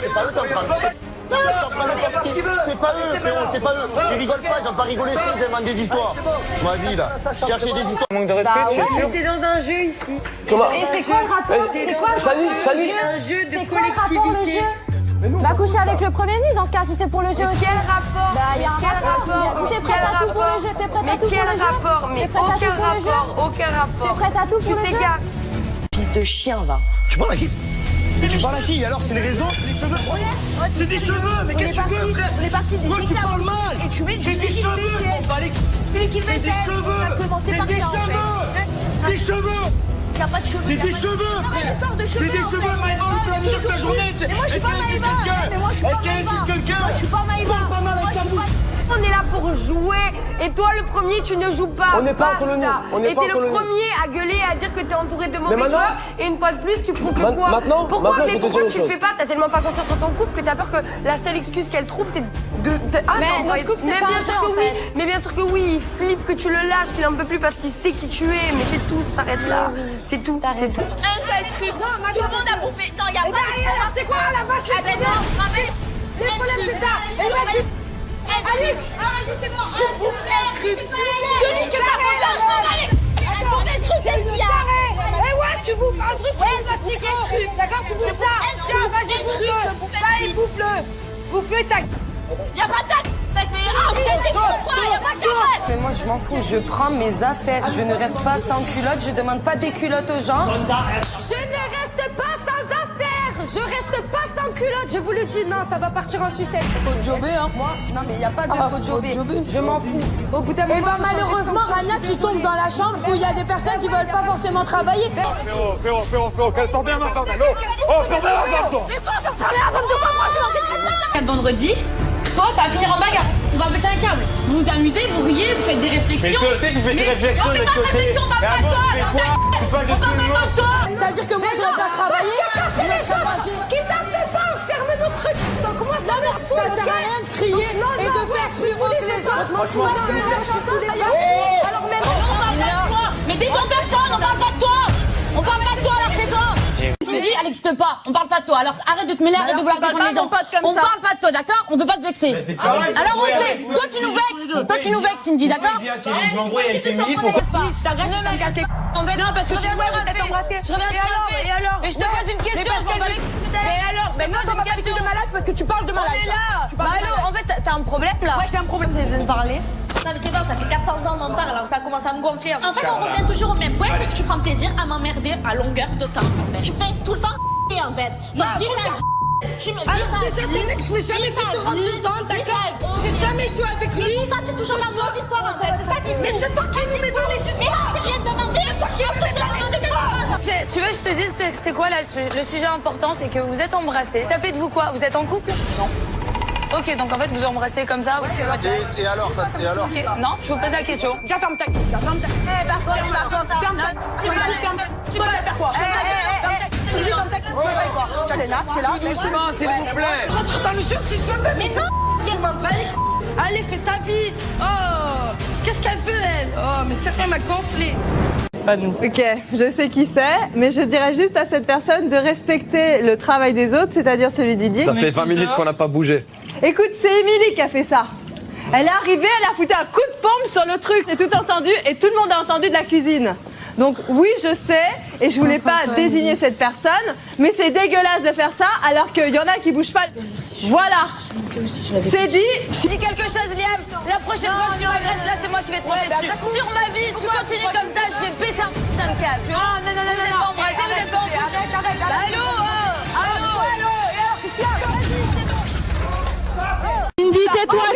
C'est pas eux qui en train de... C'est pas eux, frérot, c'est pas eux. Ils rigolent pas, ils vont pas rigoler si ils inventent des histoires. Vas-y là, cherchez des histoires. Manque de respect, tu es sûr? T'es dans un jeu ici. Comment? Et c'est quoi le rapport? C'est quoi le Chani, un jeu de C'est quoi le rapport, le jeu? Bah coucher avec le premier nu dans ce cas si c'est pour le jeu aussi. Quel rapport? Bah il y a un rapport. Si t'es prête à tout pour le jeu, t'es prête à tout pour le jeu. Mais aucun rapport, aucun rapport. T'es prête à tout pour le jeu. Tu t'égares. Fils de chien, va. Tu parles à qui? Mais tu parles à qui? Alors c'est les réseaux, c'est les cheveux. C'est des cheveux, mais qu'est-ce que tu veux, frère? On est parti des Moi tu parles mal. Et tu mets C'est des cheveux, on va les... C'est des cheveux. C'est des cheveux. Des cheveux. Il n'y a pas de cheveux. C'est des cheveux, frère. C'est des cheveux, Maëva, tu vas nous dire toute la journée. Mais moi je suis pas Maëva. Est-ce qu'elle insulte quelqu'un? Moi je suis pas Maëva. Pas mal avec ta bouche. On est là pour jouer et toi le premier tu ne joues pas. On n'est pas en colonie. On n'est et pas t'es en le colonie. premier à gueuler et à dire que t'es entouré de mauvais maintenant- joueurs et une fois de plus tu prouves que quoi? Maintenant, Pourquoi je vais mais te pourquoi dire une tu le chose. fais pas? T'as tellement pas confiance en ton couple que t'as peur que la seule excuse qu'elle trouve c'est de... Ah Mais non, notre couple, c'est mais pas bien un sûr jeu, que en oui. fait. Mais bien sûr que oui, il flippe que tu le lâches, qu'il en peut plus parce qu'il sait qui tu es. Mais c'est tout, ça s'arrête là. C'est tout, c'est tout. Un seul truc. Tout le monde a bouffé. Non, y a pas de... C'est quoi la base Ah ben non, je rappelle. Le problème c'est ça. Et vas-y. Allez, vas-y, c'est bon. Je bouffe un truc. Je dis que t'as pas peur, je m'en bats les... Elle bouffe un truc, qu'est-ce qu'il y a? Eh ouais, tu bouffes un truc, Ouais, tu je bouffe bouffes un truc. D'accord, tu bouffes ça. Tiens, vas-y, bouffe-le. Allez, bouffe-le. Bouffe-le, tac. Y a pas de tac. Mec, mais ah, vous êtes quoi? Y a pas de tac. Mais moi, je m'en fous. Je prends mes affaires. Je ne reste pas sans culotte. Je demande pas des culottes aux gens. Je ne reste pas sans affaires. Je reste pas sans culotte. Je vous le dis, non, ça va partir en sucette. Faut jobber, hein. Moi, non, mais il n'y a pas de faut jobber. Je m'en fous. Au bout d'un moment. Eh ben malheureusement, Rania, tu tombes dans la chambre où il y a des personnes qui veulent pas forcément travailler. Frérot, qu'elle tombe bien ma femme, allô? Oh, tombe bien ma femme, toi! Mais quoi, je vais parler à 22 fois, moi, je vais en vendredi, soit ça va finir en bagarre. On va péter un câble. Vous vous amusez, vous riez, vous faites des réflexions. Mais toi aussi, tu fais des réflexions de l'autre côté. On parle pas de toi. Tu parles de tout le monde. Ça veut dire que moi, je vais pas travailler. Je vais travailler. Qui t'a fait pas? Ferme nos trucs. Comment ça Non, mais ça sert à rien de crier et de faire plus haut que les autres. Franchement, Alors maintenant, On parle pas de toi. Mais défends personne, on parle pas de toi. On parle pas de toi, alors tais-toi. Cindy, elle n'existe pas. On parle pas de toi. Alors arrête de te mêler, arrête de vouloir défendre les gens. On parle pas de toi, d'accord? On veut pas te vexer. Alors on sait. Toi tu nous vexes. Toi tu nous vexes, Cindy, d'accord? Je m'embrouille avec Émilie pour... je t'agresse, tu vas me casser. Non, parce que tu vois, vous êtes embrassés. Je reviens sur un fait. Et alors? Mais je te pose une question. Et alors? Mais non, t'as pas parlé de malade parce que tu parles de malade. On est là. Bah allô, en fait, t'as un problème là. Ouais, j'ai un problème. Vous avez besoin de parler. Non mais c'est bon, ça fait 400 ans qu'on parle, ça commence à me gonfler. En fait, on revient toujours au même point, c'est que tu prends plaisir à m'emmerder à longueur de temps. En fait. Tu fais tout le temps en fait. Donc vis ta vie. Tu me Alors déjà, tes mecs, je n'ai jamais fait te rendre dedans, d'accord? J'ai jamais joué avec lui. Mais pourquoi tu es toujours la mauvaise histoire en fait? C'est ça qui Mais c'est toi qui nous mets dans les Mais histoires. c'est rien de demander. C'est toi qui nous mets dans les histoires. Tu veux que je te dise c'est quoi là, le sujet important, c'est que vous êtes embrassés. Ça fait de vous quoi? Vous êtes en couple? Non. Ok, donc en fait vous vous embrassez comme ça. Et alors, ça, et alors? Ok, non, je vous pose la question. Déjà, ferme ta gueule. Ferme ta gueule. Eh, par contre, ferme ta gueule. Tu vas faire quoi? Tu vas faire quoi? Tu as les nattes, tu es là. Doucement, s'il vous plaît. Rentre dans le jeu si je veux. Mais non. Allez, fais ta vie. Oh, qu'est-ce qu'elle fait, elle? Oh, mais sérieux, elle m'a gonflé. Pas nous. Ok, je sais qui c'est, mais je dirais juste à cette personne de respecter le travail des autres, c'est-à-dire celui d'Didier. Ça fait 20 minutes qu'on n'a pas bougé. Écoute, c'est Émilie qui a fait ça. Elle est arrivée, elle a foutu un coup de pompe sur le truc, j'ai tout entendu et tout le monde a entendu de la cuisine. Donc oui, je sais, et je voulais pas désigner cette personne, mais c'est dégueulasse de faire ça alors qu'il y en a qui bougent pas. Voilà. C'est dit. Dis quelque chose, Liam. La prochaine fois que tu m'agresses, là, c'est moi qui vais te monter dessus. Sur ma vie, tu continues comme ça, je vais péter un putain de câble. Non, Vous êtes pas embrassés, vous êtes pas en couple. Arrête. Bah, allô, Allô, et alors, qu'est-ce qu'il y a?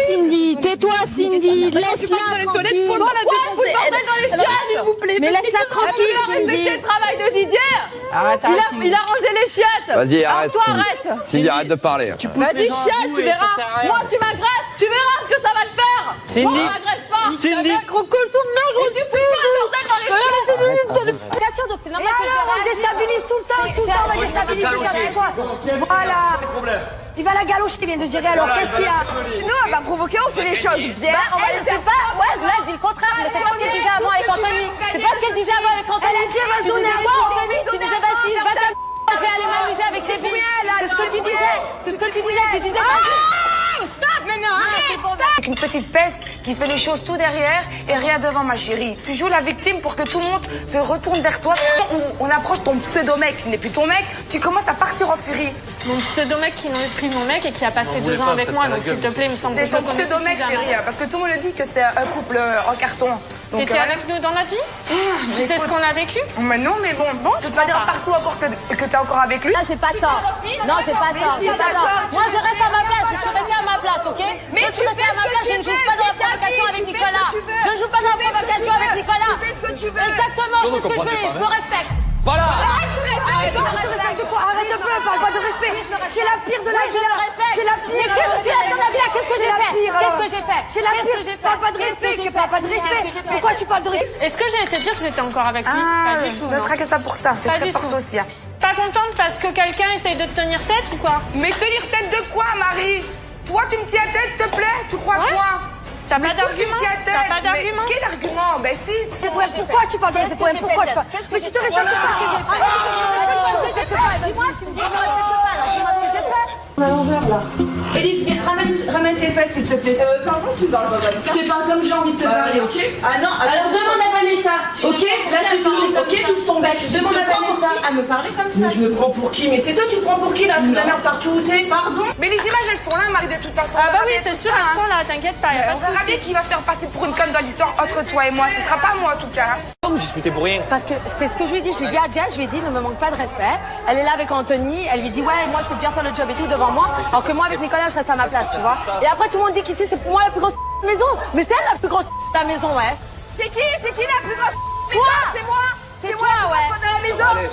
Cindy, tais-toi, Cindy, laisse-la tranquille. S'il vous plaît. Mais laisse-la tranquille, Cindy. Respectez le travail de Didier. Arrête, Il a rangé les chiottes. Vas-y, Alors arrête, toi, Cindy. arrête. Cindy, arrête de parler. Vas-y, chiale, tu verras. Moi, tu m'agresses, tu verras ce que ça va te faire. Cindy. Moi, on m'agresse pas. Cindy. Gros cochon de merde, tu fous pas le bordel dans les chiottes. Bien sûr, donc c'est normal que je le rate. On déstabilise tout le temps, on va déstabiliser. Voilà. Il va la galocher, il vient de dire alors qu'est-ce qu'il y a? Sinon, elle va provoquer, on fait les choses bien. On va laisser pas. Ouais, là, je dis le contraire, mais c'est pas ce qu'elle disait avant avec Anthony. C'est pas ce qu'elle disait avant avec Anthony. Elle a dit, elle va se donner à moi. Tu disais, vas-y, va-t'en. Je vais aller m'amuser avec tes filles. C'est ce que tu disais. C'est ce que tu disais, tu disais... Stop! Mais non, arrête! Avec une petite peste qui fait les choses tout derrière et rien devant, ma chérie. Tu joues la victime pour que tout le monde se retourne vers toi. On approche ton pseudo-mec qui n'est plus ton mec, tu commences à partir en furie. Mon pseudo-mec qui n'a pris mon mec et qui a passé 2 ans avec moi, donc s'il te plaît, il me semble que C'est je le ton connais pseudo-mec, suffisamment. chérie, parce que tout le monde dit que c'est un couple en carton. T'étais avec nous dans la vie? Tu sais ce qu'on a vécu? Mais non, mais bon, tu te vas dire partout encore que t'es encore avec lui. Là, j'ai pas tort. Non, j'ai pas tort, j'ai pas tort. Moi, je reste à ma place, je suis restée à ma place, ok? Mais je suis restée à ma place, je ne joue pas dans la provocation avec Nicolas. Je ne joue pas dans la provocation avec Nicolas. Tu fais ce que tu veux. Exactement, je fais ce que je veux, je me respecte. Voilà. Arrête de quoi? Arrête de peu, parle pas de respect. C'est la pire de la Je me respecte. C'est la Mais pire. qu'est-ce que tu as dans la vie là? Qu'est-ce que j'ai fait? Qu'est-ce que j'ai fait? C'est la pire. Parle pas de respect, parle pas de respect. Pourquoi tu parles de respect? Est-ce que j'ai été dire que j'étais encore avec lui? Pas du tout. Ne non. tracasse pas pour ça, t'es Pas très du forte tout. aussi. Hein. Pas contente parce que quelqu'un essaye de te tenir tête ou quoi? Mais tenir tête de quoi, Marie? Toi, tu me tiens tête, s'il te plaît? Tu crois Ouais. quoi? T'as Mais pas toi, tu me d'argument? tiens tête. T'as pas d'argument? Mais quel argument? Ben si. Pourquoi tu parles de respect? Pourquoi tu parles? Mais tu te respectes pas. Dis-moi, tu me dis, je me respecte pas, là. Dis-moi ce que j'ai fait. On a l'envers là. Élise, ramène tes fesses s'il te plaît. Pardon, tu me parles pas comme ça. Je te parle comme j'ai envie de te parler, ok? Ah non, alors demande à Vanessa, ok? Là tu parles, ok? Touche ton bec. Demande à Vanessa à me parler comme ça. Mais je me prends pour qui? Mais c'est toi, tu me prends pour qui là? La merde partout où t'es? Pardon? Mais les images, elles sont là, Marie, de toute façon. Ah bah oui, c'est sûr, elles sont là, t'inquiète pas, y'a pas On de verra soucis. bien qui va se faire passer pour une conne dans l'histoire entre toi et moi. Ce sera pas moi, en tout cas. Vous disputez pour rien. Parce que c'est ce que je lui ai dit. Je lui ai dit à Jess, je lui ai dit, ne me manque pas de respect. Elle est là avec Anthony. Elle lui dit, ouais, moi, je peux bien faire le job et tout devant moi. Alors que moi, avec Nicolas, je reste à ma place, tu vois. Et après, tout le monde dit qu'ici, c'est pour moi la plus grosse maison. Mais c'est elle la plus grosse de la maison, ouais. C'est qui la plus grosse? Toi. C'est moi. C'est toi, ouais. Dans la maison.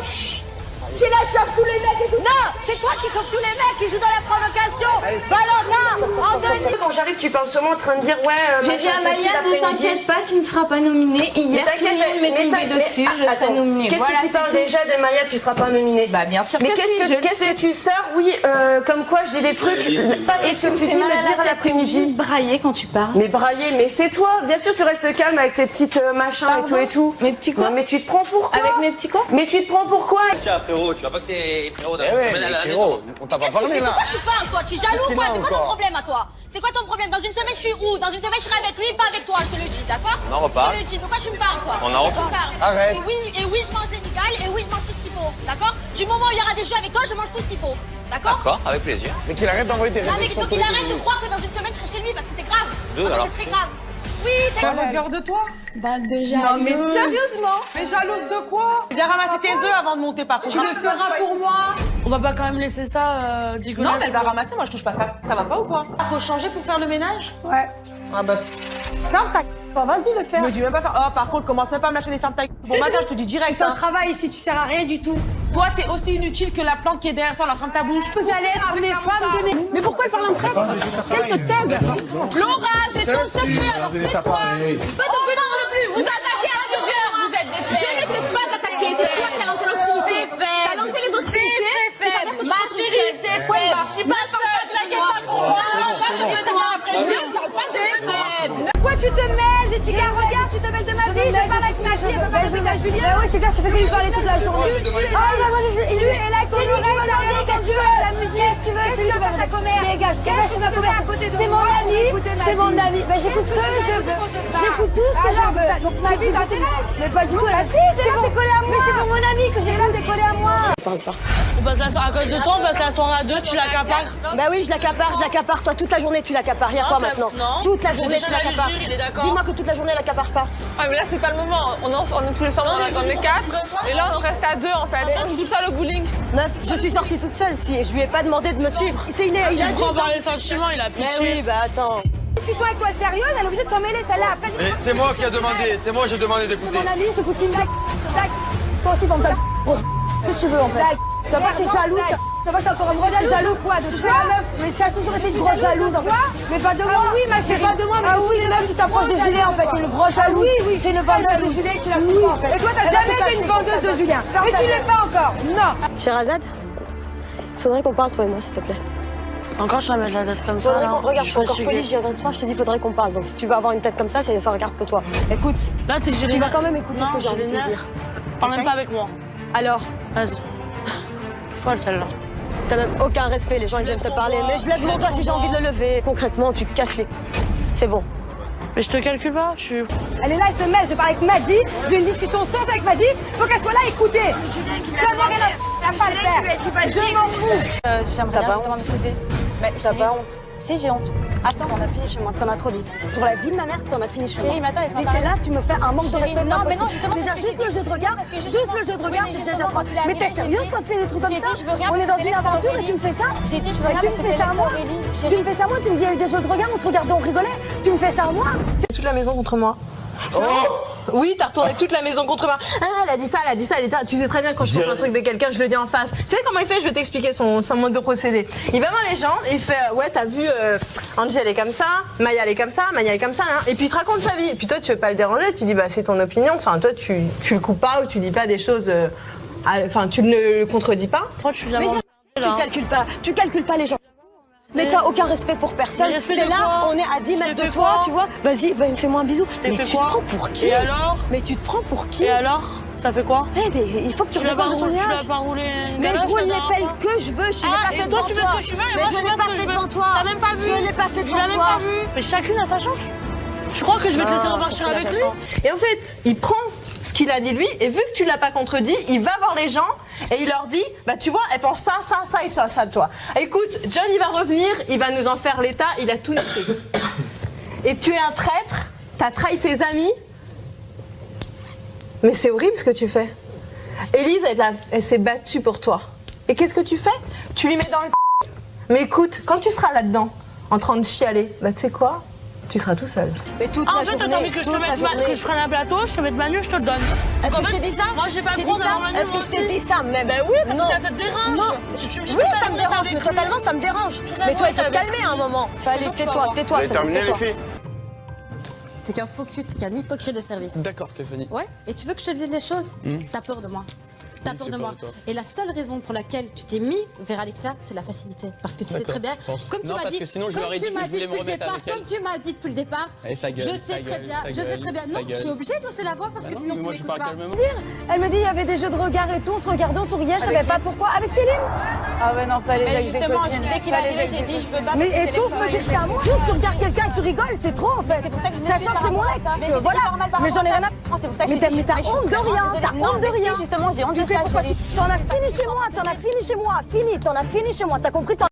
Qui la chauffe tous les mecs et tout. Non, c'est toi qui chauffe tous les mecs qui jouent dans la provocation. Valentin, Anthony. Quand j'arrive, tu parles sûrement en train de dire ouais. J'ai dit à Maya, ne t'inquiète pas, tu ne seras pas nominée. Hier, tout le monde m'est tombé dessus, je serai nominée. Qu'est-ce que tu parles déjà de Maya, tu seras pas nominée? Bah bien sûr Mais que si, qu'est-ce que tu sors? Oui, comme quoi je dis des trucs. Et tu me fais mal à la tête, t'es obligée de brailler quand tu parles. Mais brailler, mais c'est toi. Bien sûr, tu restes calme avec tes petites machins et tout et tout. Mes petits quoi? Non, mais tu te prends pour quoi? Avec mes petits quoi? Mais tu te prends pour quoi? Tiens, frérot, tu vois pas que c'est frérot Eh ouais, mais frérot, on t'a pas parlé là. Pourquoi tu parles, toi? Tu es jaloux, Qu'est-ce quoi? qu'il a C'est quoi ton encore problème à toi? C'est quoi ton problème? Dans une semaine, je suis où? Dans une semaine, je serai avec lui, pas avec toi, je te le dis, d'accord? On en reparle. Je te le dis, de quoi tu me parles, toi? On en reparle. Arrête. Et oui, je mange légal, et oui, je mange tout ce qu'il faut, d'accord? Du moment où il y aura des jeux avec toi, je mange tout ce qu'il faut, d'accord? D'accord, avec plaisir. Mais qu'il arrête d'envoyer tes Non, mais il réflexions. faut qu'il arrête de croire que dans une semaine, je serai chez lui, parce que c'est grave. Deux, Ah, alors. c'est très grave. Oui, t'es Pas longueur de toi? Bah déjà. Non, mais sérieusement? Mais jalouse de quoi? Viens ramasser tes œufs avant de monter par contre. Tu le feras pour moi? On va pas quand même laisser ça dégueulasse. Non, mais elle va ramasser, moi je touche pas ça. Ça va pas ou quoi? Faut changer pour faire le ménage? Ouais. Ah bah. Ferme ta vas-y le faire. Me dis même pas. Oh, par contre, commence même pas à me lâcher des fermes ta. Bon matin, je te dis direct. Ton travail ici, tu sers à rien du tout. Toi, t'es aussi inutile que la plante qui est derrière toi, la ferme ta bouche. Vous allez être les femmes de mes... Mais pourquoi elle parle en traître? Qu'elle se taise. Laura, j'ai ton secret, alors tais-toi. Pas de pénal plus, vous attaquez à plusieurs, vous êtes des faibles. Je ne t'ai pas attaqué, c'est toi qui as lancé l'hostilité. T'as lancé les hostilités. Ma chérie, c'est faible. Je suis pas seule, t'inquiète pas pour moi. Pourquoi tu te mêles de Tigard? Regarde, tu te mêles de ma vie. Je parle avec ma fille, elle peut pas parler avec Julien. Bah oui, c'est clair, tu fais que lui parler toute la journée. Oh, il lui est là, c'est lui qui m'a demandé qu'est-ce que tu veux, la musique. Qu'est-ce que tu veux, c'est lui qui va faire ta commère. Dégage, dégage, c'est ma commère. C'est mon ami, c'est mon ami. Bah j'écoute ce que je veux. J'écoute tout ce que je veux. Donc ma vie t'intéresse. Mais pas du tout, là. Si, t'es là, t'es collé à moi. Mais c'est pour mon ami que j'ai là, t'es collé à moi. On passe la soirée à cause de toi, on passe la soirée à deux, tu l'accapares. Bah oui, je l'accapare. Toi, toute la journée, tu l'accapares. Y'a quoi maintenant? Toute la journée, tu l'accapares. Dis-moi que toute la journée, elle l'accapare pas. Ah, mais là, c'est pas le moment. On est tous les soirs, on est 4. Et là, on reste à 2 en fait. On joue tout seul au bowling. Meuf, je suis sortie toute seule. Si, je lui ai pas demandé de me suivre. Il a Il dit. prend par les sentiments, il a Mais piché. oui, bah attends. Discussion avec toi sérieuse, elle est obligée de t'en mêler, celle-là. Après, Mais c'est moi qui a demandé, c'est moi j'ai demandé d'écouter. mon ami, je coupe une blague. Toi aussi, pour me grosse. Qu'est-ce que tu veux en fait? Tu vas pas que tu es jaloux. Tu vas pas que t'es encore amoureux, tu es jaloux quoi? Tu fais la meuf, mais tu as toujours été une grosse jalouse en fait. Mais pas de moi. Ah oui, ma chérie. Mais pas de moi, mais oui, les meufs qui t'approchent de Julien en fait. Tu es le gros jaloux. Oui, oui. Tu es le vendeur de Julien, tu l'as plus pas en fait. Et toi, t'as jamais été une vendeuse de Julien. Mais tu l'es pas encore. Non. Sherazade, il faudrait qu'on parle toi et moi, s'il te plaît. Encore je vais mettre la tête comme ça. Regarde, je suis encore polie, je viens vers toi, je te dis, faudrait qu'on parle. Donc si tu veux avoir une tête comme ça regarde que toi. Écoute, Là, c'est que j'ai tu vas quand même écouter ce que j'ai envie de te dire. Parle même pas avec moi. Alors, Vas-y. Folle celle-là. T'as même aucun respect, les gens ils viennent te parler. Mais je lève mon doigt si j'ai envie de le lever. Concrètement, tu casses les... C'est bon. Mais je te calcule pas, Elle est là, elle se mêle, je parle avec Maddy, j'ai une discussion sauce avec Maddy, faut qu'elle soit là, écoutez. Je n'ai rien à pas le faire, je m'en fous. J'aimerais bien justement m'excuser. Mais T'as pas honte? Si, j'ai honte. Attends, T'en as fini chez moi, t'en as trop dit. Sur la vie de ma mère, t'en as fini chez moi. Chérie, mais attends, laisse-moi T'es là, tu me fais un manque de respect. Non, mais non, justement. Déjà, juste le jeu de regard, juste le jeu de regard, c'est déjà trop. Mais t'es sérieuse quand tu fais des trucs comme ça? On est dans une aventure et tu me fais ça? J'ai dit, je veux Et rien tu me fais ça à moi? Tu me fais ça à moi? Tu me dis, il y a eu des jeux de regard, on se regardait, on rigolait. Tu me fais ça à moi? Toute la maison contre moi. Oui, t'as retourné toute la maison contre moi. Ah, elle a dit ça, elle a dit ça, elle a dit ça. Tu sais très bien quand je trouve un truc de quelqu'un, je le dis en face. Tu sais comment il fait? Je vais t'expliquer son mode de procédé. Il va voir les gens, il fait ouais, t'as vu, Angie elle est comme ça, Maya elle est comme ça, Maya elle est comme ça, hein. Et puis il te raconte sa vie. Et puis toi tu veux pas le déranger, tu dis bah c'est ton opinion. Enfin toi tu le coupes pas ou tu dis pas des choses. Enfin tu ne le contredis pas. Moi je suis Mais tu calcules pas les gens. Mais t'as aucun respect pour personne. T'es là, on est à 10 mètres de toi, tu vois. Vas-y, fais-moi un bisou. Mais tu te prends pour qui? Et alors? Mais tu te prends pour qui? Et alors? Ça fait quoi? Eh mais il faut que tu redescendes de ton Tu nuage. l'as pas roulé. Mais je roule les pelles que je veux, je l'ai pas fait toi tu fais ce que tu veux et moi je fais ce que je veux. T'as même pas vu. Je l'ai pas fait devant toi. Je l'ai même pas vu. Mais chacune a sa chance. Je crois que je vais te laisser repartir avec lui. Et en fait, il prend ce qu'il a dit lui, et vu que tu l'as pas contredit, il va voir les gens et il leur dit, bah tu vois, elle pense ça, ça, ça et ça, ça de toi. Écoute, John il va revenir, il va nous en faire l'état, il a tout noté. Et tu es un traître, t'as trahi tes amis, mais c'est horrible ce que tu fais. Élise, elle s'est battue pour toi. Et qu'est-ce que tu fais? Tu lui mets dans le mais écoute, quand tu seras là-dedans, en train de chialer, bah tu sais quoi? Tu seras tout seul. Mais toute en fait, t'as envie que je prenne un plateau, je te mette Manu, je te le donne. Est-ce que je t'ai dit ça? Moi, j'ai pas le droit d'avoir Manu. Est-ce que je t'ai dit ça même? Ben oui, parce que ça te dérange. Non. Oui, ça me dérange, mais totalement, ça me dérange. Mais toi, il faut te calmer à un moment. Allez, tais-toi, tais-toi. Vous avez terminé les filles? T'es qu'un faux cul, t'es qu'un hypocrite de service. D'accord, Stéphanie. Ouais, et tu veux que je te dise les choses? T'as peur de moi. T'as peur de moi. Et la seule raison pour laquelle tu t'es mis vers Alexia, c'est la facilité. Parce que tu sais très bien, comme tu m'as dit, comme tu m'as dit depuis le départ, je sais très bien, non, je suis obligée d'osser la voix parce que sinon tu m'écoutes pas. Elle me dit il y avait des jeux de regard et tout, on se regardait, on souriait, je savais pas pourquoi. Avec Céline? Ah ouais, non, pas les Mais justement, dès qu'il est arrivé, j'ai dit, je veux pas. Mais et tous me dire que c'est à moi. Juste tu regardes quelqu'un et tu rigoles, c'est trop en fait. C'est pour ça que sachant que c'est mon ex. Voilà, mais j'en ai rien à. Mais t'as honte de rien, t'as honte de rien. Justement, j'ai honte de ça. T'en as fini chez moi, t'en as fini chez moi, t'as compris?